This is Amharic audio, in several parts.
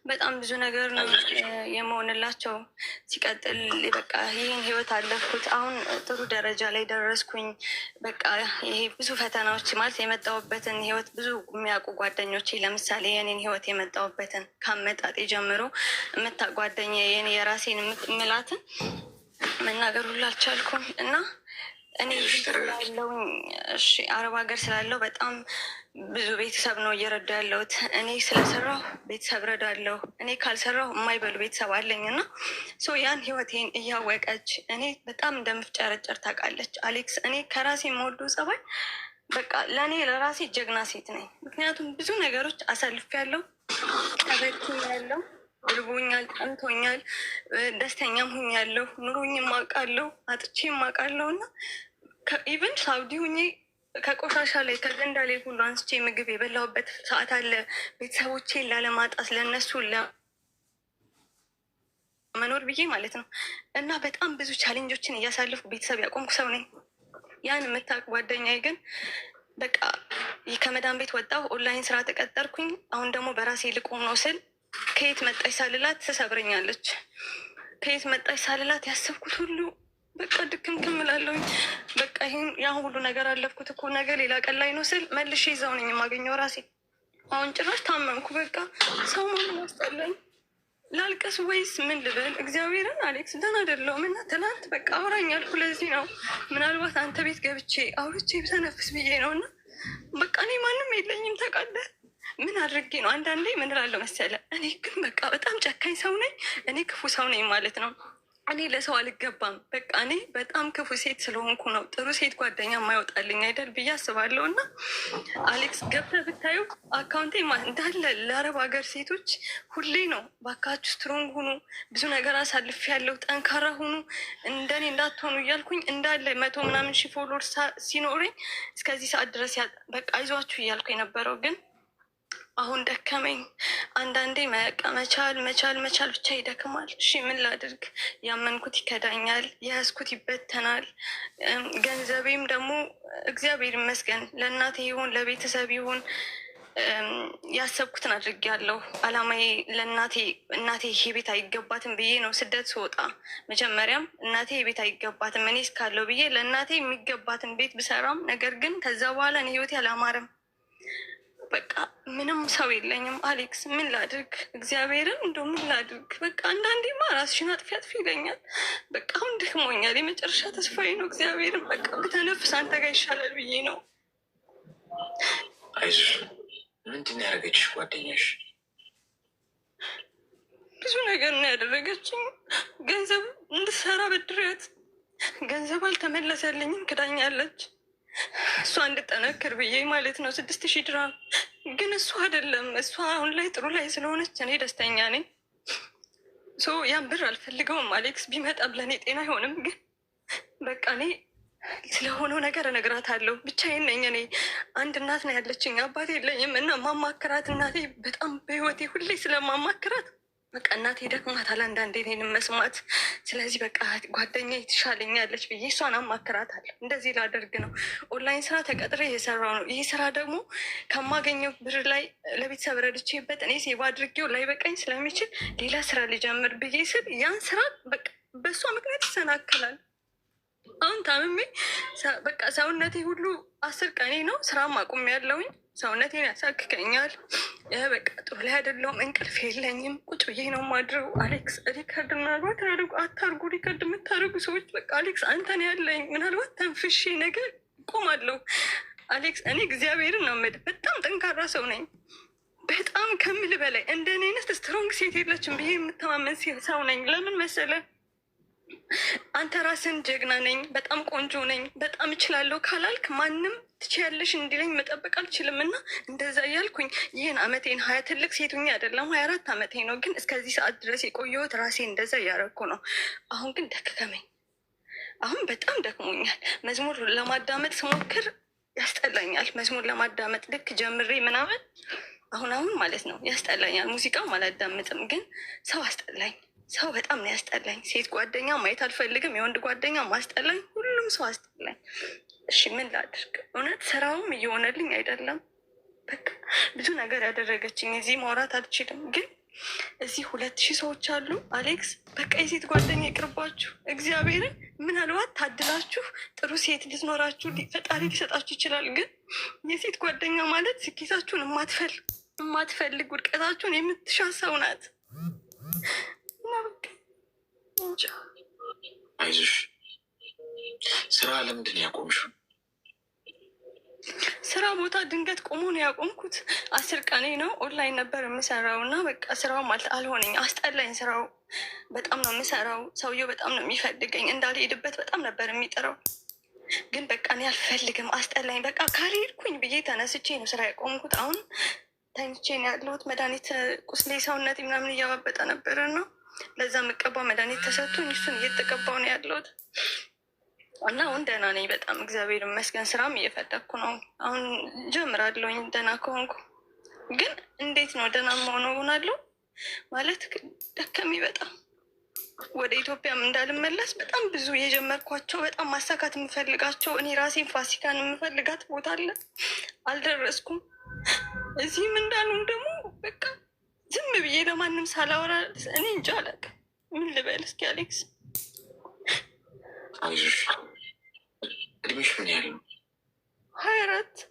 በጣም ብዙ ነገር ነው የመሆንላቸው። ሲቀጥል በቃ ይህን ህይወት አለፍኩት። አሁን ጥሩ ደረጃ ላይ ደረስኩኝ። በቃ ይሄ ብዙ ፈተናዎች ማለት የመጣሁበትን ህይወት ብዙ የሚያውቁ ጓደኞቼ ለምሳሌ የኔን ህይወት የመጣሁበትን ከአመጣጤ ጀምሮ ጓደኛ የኔ የራሴን የምላትን መናገር ሁሉ አልቻልኩም እና እኔ ስላለውኝ አረብ ሀገር ስላለው በጣም ብዙ ቤተሰብ ነው እየረዳ ያለሁት። እኔ ስለሰራሁ ቤተሰብ ረዳለሁ። እኔ ካልሰራሁ የማይበሉ ቤተሰብ አለኝ እና ያን ህይወቴን እያወቀች እኔ በጣም እንደምፍጨረጨር ታውቃለች አሌክስ። እኔ ከራሴ የምወዱ ጸባይ በቃ ለእኔ ለራሴ ጀግና ሴት ነኝ። ምክንያቱም ብዙ ነገሮች አሳልፌያለሁ፣ ተበድያለሁ፣ ልቦኛል፣ ጠምቶኛል፣ ደስተኛም ሁኛለሁ፣ ኑሮኝም አውቃለሁ፣ አጥቼም አውቃለሁ እና ኢቨን ሳውዲ ሁኜ ከቆሻሻ ላይ ከገንዳ ላይ ሁሉ አንስቼ ምግብ የበላሁበት ሰዓት አለ። ቤተሰቦቼን ላለማጣት ለእነሱ ለመኖር ብዬ ማለት ነው እና በጣም ብዙ ቻሌንጆችን እያሳለፉ ቤተሰብ ያቆምኩ ሰው ነኝ። ያን የምታውቅ ጓደኛዬ ግን በቃ ከመዳን ቤት ወጣሁ፣ ኦንላይን ስራ ተቀጠርኩኝ። አሁን ደግሞ በራሴ ልቆም ነው ስል ከየት መጣች ሳልላት ትሰብረኛለች። ከየት መጣች ሳልላት ያሰብኩት ሁሉ በቃ ድክምክም እላለሁኝ። በቃ ይህን ያን ሁሉ ነገር አለፍኩት እኮ ነገ ሌላ ቀን ላይ ነው ስል መልሼ ይዘው ነኝ የማገኘው ራሴ። አሁን ጭራሽ ታመምኩ። በቃ ሰው ማምን ያስጠላኝ። ላልቀስ ወይስ ምን ልበል? እግዚአብሔርን አሌክስ ደህና አይደለሁም እና ትናንት በቃ አውራኝ አልኩ። ለዚህ ነው ምናልባት አንተ ቤት ገብቼ አውርቼ ብተነፍስ ብዬ ነው እና በቃ እኔ ማንም የለኝም ታውቃለህ። ምን አድርጌ ነው አንዳንዴ ምን እላለሁ መሰለህ፣ እኔ ግን በቃ በጣም ጨካኝ ሰው ነኝ፣ እኔ ክፉ ሰው ነኝ ማለት ነው። እኔ ለሰው አልገባም። በቃ እኔ በጣም ክፉ ሴት ስለሆንኩ ነው ጥሩ ሴት ጓደኛ የማይወጣልኝ አይደል ብዬ አስባለሁ። እና አሌክስ ገብተህ ብታዩ አካውንቴ እንዳለ ለአረብ ሀገር ሴቶች ሁሌ ነው ባካችሁ ስትሮንግ ሁኑ፣ ብዙ ነገር አሳልፍ ያለው ጠንካራ ሁኑ፣ እንደኔ እንዳትሆኑ እያልኩኝ እንዳለ 100 ምናምን ሺህ ፎሎወር ሲኖረኝ እስከዚህ ሰዓት ድረስ በቃ አይዟችሁ እያልኩ የነበረው ግን አሁን ደከመኝ። አንዳንዴ መቻል ብቻ ይደክማል። እሺ ምን ላድርግ? ያመንኩት ይከዳኛል፣ የያዝኩት ይበተናል። ገንዘቤም ደግሞ እግዚአብሔር ይመስገን ለእናቴ ይሁን ለቤተሰብ ይሁን ያሰብኩትን አድርጌያለሁ። አላማዬ እናቴ ይሄ ቤት አይገባትም ብዬ ነው ስደት ስወጣ መጀመሪያም እናቴ ይሄ ቤት አይገባትም እኔ እስካለሁ ብዬ ለእናቴ የሚገባትን ቤት ብሰራም ነገር ግን ከዛ በኋላ እኔ ህይወቴ አላማረም። በቃ ምንም ሰው የለኝም አሌክስ። ምን ላድርግ? እግዚአብሔርን እንደው ምን ላድርግ? በቃ አንዳንዴማ ራስሽን አጥፊ ይለኛል። በቃ አሁን ደክሞኛል። የመጨረሻ ተስፋዬ ነው እግዚአብሔርን። በቃ ብተነፍስ አንተ ጋር ይሻላል ብዬ ነው። አይዞሽ። ምንድን ያደረገችሽ ጓደኛሽ? ብዙ ነገር ነው ያደረገችኝ። ገንዘብ እንድሰራ በድሬያት ገንዘብ አልተመለሰልኝም፣ ክዳኛለች። እሷ እንድጠነክር ብዬ ማለት ነው 6000 ድራም። ግን እሷ አይደለም እሷ አሁን ላይ ጥሩ ላይ ስለሆነች እኔ ደስተኛ ነኝ። ያን ብር አልፈልገውም አሌክስ። ቢመጣም ለእኔ ጤና አይሆንም። ግን በቃ እኔ ስለሆነው ነገር እነግራታለሁ። ብቻዬን ነኝ እኔ። አንድ እናት ነው ያለችኝ፣ አባት የለኝም እና ማማክራት እናቴ በጣም በህይወቴ ሁሌ ስለማማክራት በቃ እናቴ ደክማታል አንዳንዴ እኔንም መስማት። ስለዚህ በቃ ጓደኛ ትሻለኛለች ብዬ እሷን አማክራታለሁ። እንደዚህ ላደርግ ነው። ኦንላይን ስራ ተቀጥሬ እየሰራው ነው። ይህ ስራ ደግሞ ከማገኘው ብር ላይ ለቤተሰብ ረድቼበት እኔ ሴቭ አድርጌው ላይ በቃኝ ስለሚችል ሌላ ስራ ሊጀምር ብዬ ስል ያን ስራ በቃ በእሷ ምክንያት ይሰናክላል። አሁን ታምሜ በቃ ሰውነቴ ሁሉ 10 ቀኔ ነው። ስራም አቁም ያለውኝ ሰውነቴን ያሳክከኛል። በቃ ጥሩ ላይ አይደለሁም። እንቅልፍ የለኝም። ቁጭ ብዬ ነው ማድረው። አሌክስ ሪከርድ ምናልባት አታርጉ። ሪከርድ የምታደርጉ ሰዎች በቃ አሌክስ አንተን ያለኝ ምናልባት ተንፍሼ ነገር እቆማለሁ። አሌክስ እኔ እግዚአብሔርን ነው የምልህ በጣም ጠንካራ ሰው ነኝ። በጣም ከምል በላይ እንደ እኔ አይነት ስትሮንግ ሴት የለችም ብዬ የምተማመን ሰው ነኝ። ለምን መሰለህ? አንተ ራስን ጀግና ነኝ፣ በጣም ቆንጆ ነኝ፣ በጣም እችላለሁ ካላልክ ማንም ትችያለሽ እንዲለኝ መጠበቅ አልችልም። እና እንደዛ እያልኩኝ ይህን አመቴን ትልቅ ሴቱኛ አይደለም 24 አመቴ ነው። ግን እስከዚህ ሰዓት ድረስ የቆየሁት ራሴ እንደዛ እያደረኩ ነው። አሁን ግን ደከመኝ። አሁን በጣም ደክሞኛል። መዝሙር ለማዳመጥ ስሞክር ያስጠላኛል። መዝሙር ለማዳመጥ ልክ ጀምሬ ምናምን አሁን ማለት ነው ያስጠላኛል። ሙዚቃም አላዳምጥም፣ ግን ሰው አስጠላኝ። ሰው በጣም ነው ያስጠላኝ። ሴት ጓደኛ ማየት አልፈልግም። የወንድ ጓደኛ ማስጠላኝ። ሁሉም ሰው አስጠላኝ። እሺ ምን ላድርግ? እውነት ስራውም እየሆነልኝ አይደለም። በቃ ብዙ ነገር ያደረገችኝ እዚህ ማውራት አልችልም። ግን እዚህ 2000 ሰዎች አሉ። አሌክስ በቃ የሴት ጓደኛ ይቅርባችሁ። እግዚአብሔርን ምናልባት ታድላችሁ ጥሩ ሴት ልትኖራችሁ ፈጣሪ ሊሰጣችሁ ይችላል። ግን የሴት ጓደኛ ማለት ስኬታችሁን የማትፈልግ ውድቀታችሁን የምትሻ ሰው ናት። እና በቃ እንጃ። አይዞሽ። ስራ ለምንድን ያቆምሽው? ስራ ቦታ ድንገት ቆሞ ነው ያቆምኩት። 10 ቀኔ ነው። ኦንላይን ነበር የምሰራው እና በቃ ስራው ማለት አልሆነኝ፣ አስጠላኝ። ስራው በጣም ነው የምሰራው። ሰውየው በጣም ነው የሚፈልገኝ። እንዳልሄድበት በጣም ነበር የሚጥረው። ግን በቃ እኔ አልፈልግም፣ አስጠላኝ። በቃ ካልሄድኩኝ ብዬ ተነስቼ ነው ስራ ያቆምኩት። አሁን ተኝቼ ነው ያለሁት። መድኃኒት ቁስሌ ሰውነት ምናምን እያባበጠ ነበር ነው ለዛ የምቀባው መድኃኒት ተሰጥቶኝ እሱን እየተቀባው ነው ያለሁት። እና አሁን ደህና ነኝ በጣም እግዚአብሔር ይመስገን። ስራም እየፈለኩ ነው። አሁን ጀምራለሁኝ ደህና ከሆንኩ። ግን እንዴት ነው ደህና መሆነው ሆናለሁ ማለት ደከመኝ በጣም። ወደ ኢትዮጵያም እንዳልመለስ በጣም ብዙ የጀመርኳቸው በጣም ማሳካት የምፈልጋቸው እኔ ራሴን ፋሲካን የምፈልጋት ቦታ አለ፣ አልደረስኩም። እዚህም እንዳሉም ደግሞ በቃ ዝም ብዬ ለማንም ሳላወራ እኔ እንጃ አላውቅም። ምን ልበል እስኪ አሌክስ? አይዞሽ። እድሜሽ ምን ያህል ነው? 24።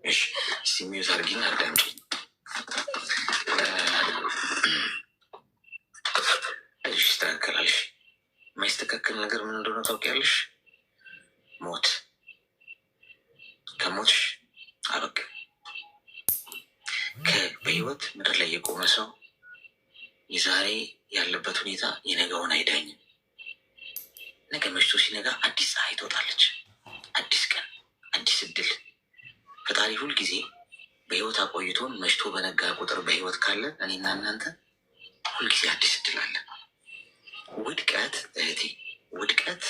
እሺ ሲሚዩት አድርጊና አዳምጪኝ። አይዞሽ ይስተካከላል። የማይስተካከል ነገር ምን እንደሆነ ታውቂያለሽ? ሞት። ከሞትሽ አበቃ። በህይወት ምድር ላይ የቆመ ሰው የዛሬ ያለበት ሁኔታ የነገውን አይዳኝም። ነገ መሽቶ ሲነጋ አዲስ ፀሐይ ትወጣለች። አዲስ ቀን፣ አዲስ እድል። ፈጣሪ ሁልጊዜ በህይወት አቆይቶን መሽቶ በነጋ ቁጥር በህይወት ካለ እኔና እናንተ ሁልጊዜ አዲስ እድል አለ። ውድቀት እህቴ፣ ውድቀት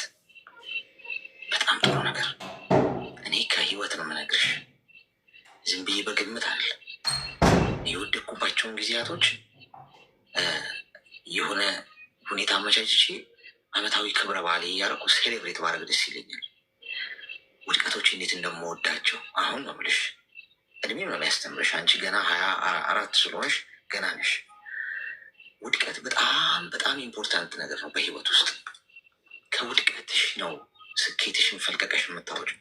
በጣም ጥሩ ነገር። እኔ ከህይወት ነው የምነግርሽ፣ ዝም ብዬ በግምት አለ የወደቅኩባቸውን ጊዜያቶች የሆነ ሁኔታ አመቻችቼ አመታዊ ክብረ በዓል እያደረኩ ሴሌብሬት ባደርግ ደስ ይለኛል። ውድቀቶች እንዴት እንደምወዳቸው አሁን ነው የምልሽ። እድሜ ነው የሚያስተምርሽ። አንቺ ገና 24 ስለሆንሽ ገና ነሽ። ውድቀት በጣም በጣም ኢምፖርታንት ነገር ነው በህይወት ውስጥ። ከውድቀትሽ ነው ስኬትሽን ፈልቀቀሽ የምታወጪው።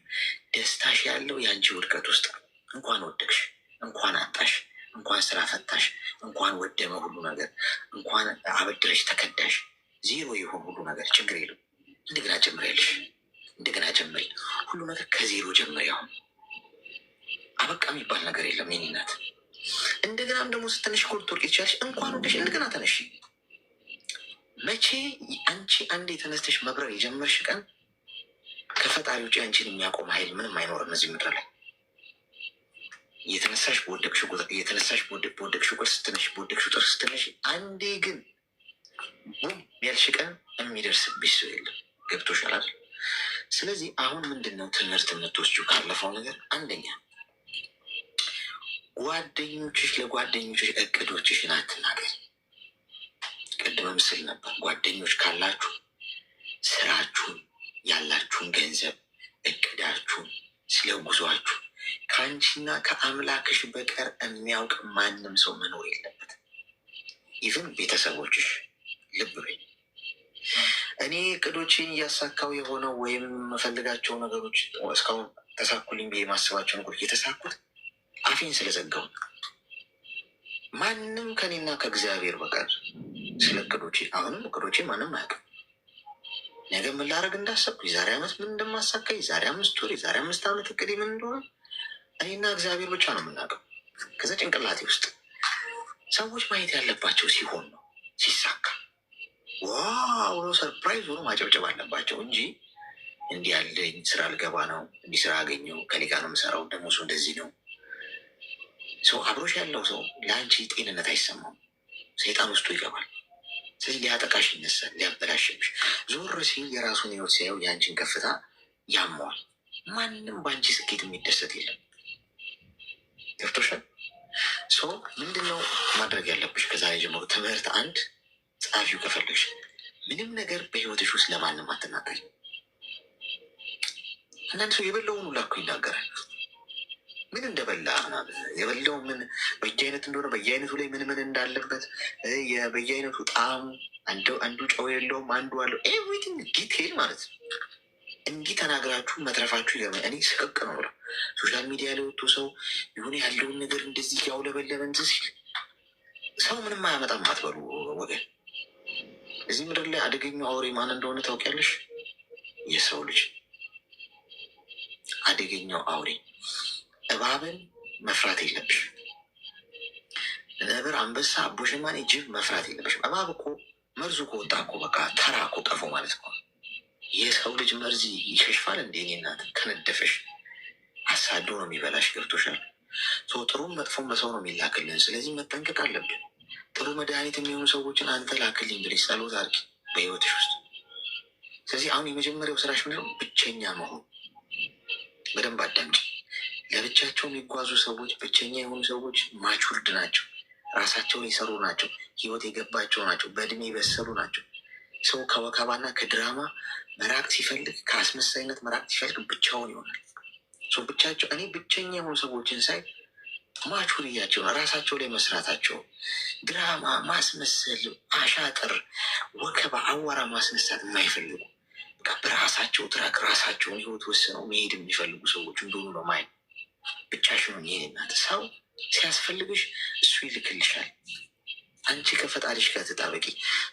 ደስታሽ ያለው የአንቺ ውድቀት ውስጥ። እንኳን ወደቅሽ፣ እንኳን አጣሽ፣ እንኳን ስራ ፈታሽ፣ እንኳን ወደመ ሁሉ ነገር፣ እንኳን አበድረሽ ተከዳሽ፣ ዜሮ የሆን ሁሉ ነገር ችግር የለም። እንደገና ጀምሪያለሽ፣ እንደገና ጀምሪ። ሁሉ ነገር ከዜሮ ጀምሪ። አሁን አበቃ የሚባል ነገር የለም የኔ እናት። እንደገናም ደግሞ ስትነሽ እኮ ልትወርቂ ትችያለሽ። እንኳን ወደሽ እንደገና ተነሽ። መቼ አንቺ አንዴ ተነስተሽ መብረር የጀመርሽ ቀን ከፈጣሪ ውጭ አንቺን የሚያቆም ኃይል ምንም አይኖርም እዚህ ምድር ላይ። የተነሳሽ በወደቅሽ ቁጥር ስትነሽ፣ በወደቅሽ ቁጥር ስትነሽ፣ አንዴ ግን ቡም ያልሽ ቀን የሚደርስብሽ ሰው የለም። ገብቶሻል አይደል? ስለዚህ አሁን ምንድን ነው ትምህርት የምትወስጂው ካለፈው ነገር? አንደኛ ለጓደኞችሽ እቅዶችሽን አትናገሪ። ቅድም ምስል ነበር። ጓደኞች ካላችሁ ስራችሁን፣ ያላችሁን ገንዘብ፣ እቅዳችሁን፣ ስለ ጉዟችሁ ከአንቺና ከአምላክሽ በቀር የሚያውቅ ማንም ሰው መኖር የለበትም። ይህም ቤተሰቦችሽ። ልብ በይ። እኔ እቅዶችን እያሳካው የሆነው ወይም የምፈልጋቸው ነገሮች እስካሁን ተሳኩልኝ ብዬ የማስባቸው ነገሮች የተሳኩት አፌን ስለዘጋው፣ ማንም ከኔና ከእግዚአብሔር በቀር ስለ እቅዶቼ፣ አሁንም እቅዶቼ ማንም አያውቅም። ነገ ምን ላደርግ እንዳሰብኩ፣ የዛሬ ዓመት ምን እንደማሳካ፣ የዛሬ 5 ወር፣ የዛሬ 5 ዓመት እቅዴ ምን እንደሆነ እኔና እግዚአብሔር ብቻ ነው የምናውቀው። ከዛ ጭንቅላቴ ውስጥ ሰዎች ማየት ያለባቸው ሲሆን ነው ሲሳካ ዋው ሰርፕራይዝ ሆኖ ማጨብጨብ አለባቸው እንጂ እንዲህ ያለኝ ስራ ልገባ ነው፣ እንዲህ ስራ አገኘው፣ ከኔ ጋር ነው የምሰራው፣ ደግሞ ሰው እንደዚህ ነው። ሰው አብሮሽ ያለው ሰው ለአንቺ ጤንነት አይሰማም፣ ሰይጣን ውስጡ ይገባል። ስለዚህ ሊያጠቃሽ ይነሳል፣ ሊያበላሽብሽ። ዞር ሲል የራሱን ህይወት ሲያየው የአንቺን ከፍታ ያመዋል። ማንም በአንቺ ስኬት የሚደሰት የለም። ገብቶሻል? ሰው ምንድነው ማድረግ ያለብሽ? ከዛሬ ጀምሮ ትምህርት አንድ ጸሐፊው ከፈለግሽ ምንም ነገር በህይወትሽ ውስጥ ለማንም አትናገሪ። አንዳንድ ሰው የበለውን ሁላ እኮ ይናገራል። ምን እንደበላ የበላው ምን በየአይነት እንደሆነ በየአይነቱ ላይ ምን ምን እንዳለበት በየአይነቱ ጣዕሙ አንዱ ጨው የለውም፣ አንዱ አለው። ኤቭሪቲንግ ዲቴይል ማለት ነው። እንዲህ ተናግራችሁ መትረፋችሁ ይገርመኝ። እኔ ስቅቅ ነው ብለው ሶሻል ሚዲያ ላይ ወጥቶ ሰው የሆነ ያለውን ነገር እንደዚህ ያውለበለበ እንትን ሲል ሰው ምንም አያመጣም አትበሉ ወገን። እዚህ ምድር ላይ አደገኛው አውሬ ማን እንደሆነ ታውቂያለሽ? የሰው ልጅ አደገኛው አውሬ። እባብን መፍራት የለብሽ። ነብር፣ አንበሳ፣ አቦሸማኔ፣ ጅብ መፍራት የለብሽም። እባብ እኮ መርዙ ከወጣ እኮ በቃ ተራ እኮ ጠፎ ማለት እኮ። የሰው ልጅ መርዝ ይሸሽፋል እንዴ? እኔ እናት ከነደፈሽ አሳዶ ነው የሚበላሽ። ገብቶሻል? ጥሩም መጥፎም በሰው ነው የሚላክልን። ስለዚህ መጠንቀቅ አለብን። ጥሩ መድኃኒት የሚሆኑ ሰዎችን አንተ ላክልኝ ብለሽ ጸሎት አድርጊ በህይወትሽ ውስጥ። ስለዚህ አሁን የመጀመሪያው ስራሽ ምንድነው? ብቸኛ መሆን። በደንብ አዳምጪ። ለብቻቸው የሚጓዙ ሰዎች፣ ብቸኛ የሆኑ ሰዎች ማቹርድ ናቸው፣ ራሳቸውን የሰሩ ናቸው፣ ህይወት የገባቸው ናቸው፣ በእድሜ የበሰሉ ናቸው። ሰው ከወከባና ከድራማ መራቅ ሲፈልግ፣ ከአስመሳይነት መራቅ ሲፈልግ ብቻውን ይሆናል። ብቻቸው እኔ ብቸኛ የሆኑ ሰዎችን ሳይ ማቹርያቸው ራሳቸው ላይ መስራታቸው፣ ድራማ ማስመሰል፣ አሻጥር፣ ወከባ፣ አዋራ ማስነሳት የማይፈልጉ በራሳቸው ትራክ ራሳቸውን ህይወት ወስነው መሄድ የሚፈልጉ ሰዎች እንደሆኑ ነው ማየት። ብቻሽን ይሄን እናት ሰው ሲያስፈልግሽ እሱ ይልክልሻል። አንቺ ከፈጣሪሽ ጋር ተጣበቂ።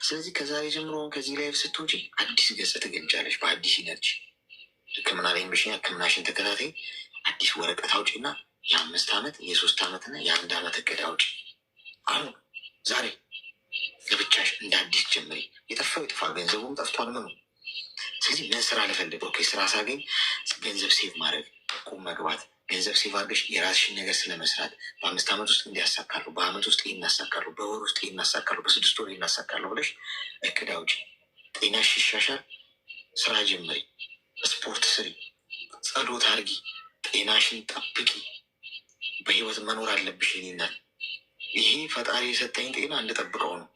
ስለዚህ ከዛሬ ጀምሮ ከዚህ ላይ ስትወጪ አዲስ ገጽ ትገልጫለሽ በአዲስ ኢነርጂ። ሕክምና ላይ በሽኛ ሕክምናሽን ተከታታይ አዲስ ወረቀት አውጪና የ5 ዓመት የ3 ዓመትና የ1 ዓመት እቅድ አውጪ። አሁን ዛሬ ለብቻሽ እንደ አዲስ ጀምሪ። የጠፋው የጠፋ ገንዘቡም ጠፍቷል ምኑ። ስለዚህ ምን ስራ ልፈልገው? ስራ ሳገኝ ገንዘብ ሴቭ ማድረግ፣ ቁም መግባት፣ ገንዘብ ሴቭ አድርገሽ የራስሽን ነገር ስለመስራት በ5 ዓመት ውስጥ እንዲያሳካሉ፣ በአመት ውስጥ ይናሳካሉ፣ በወር ውስጥ ይናሳካሉ፣ በ6 ወር ይናሳካሉ ብለሽ እቅድ አውጪ። ጤናሽ ይሻሻል፣ ስራ ጀምሪ፣ ስፖርት ስሪ፣ ጸሎት አድርጊ፣ ጤናሽን ጠብቂ። በህይወት መኖር አለብሽ። ይናል ይሄ ፈጣሪ የሰጠኝ ጤና እንድጠብቀው ነው።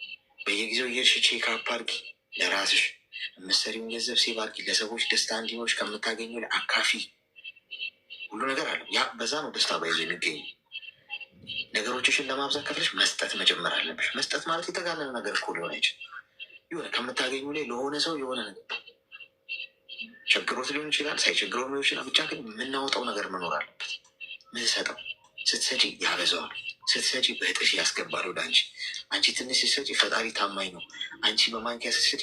በየጊዜው የእርሽ ቼክ አፕ አድርጊ። ለራስሽ የምትሰሪውን ገንዘብ ሴቭ አድርጊ። ለሰዎች ደስታ እንዲኖርሽ ከምታገኘው ላይ አካፊ። ሁሉ ነገር አለ። ያ በዛ ነው ደስታ ባይዞ የሚገኝ። ነገሮችሽን ለማብዛት ከፍለሽ መስጠት መጀመር አለብሽ። መስጠት ማለት የተጋነነ ነገር እኮ ሊሆን አይችልም። የሆነ ከምታገኙ ላይ ለሆነ ሰው የሆነ ነገር ቸግሮት ሊሆን ይችላል፣ ሳይቸግረው ሊሆን ይችላል። ብቻ ግን የምናወጣው ነገር መኖር አለበት። ምንሰጠው ስትሰጪ ያበዛዋል፣ ስትሰጪ በእጥሽ ያስገባል ወደ አንቺ። አንቺ ትንሽ ስትሰጪ ፈጣሪ ታማኝ ነው። አንቺ በማንኪያ ስትሰጪ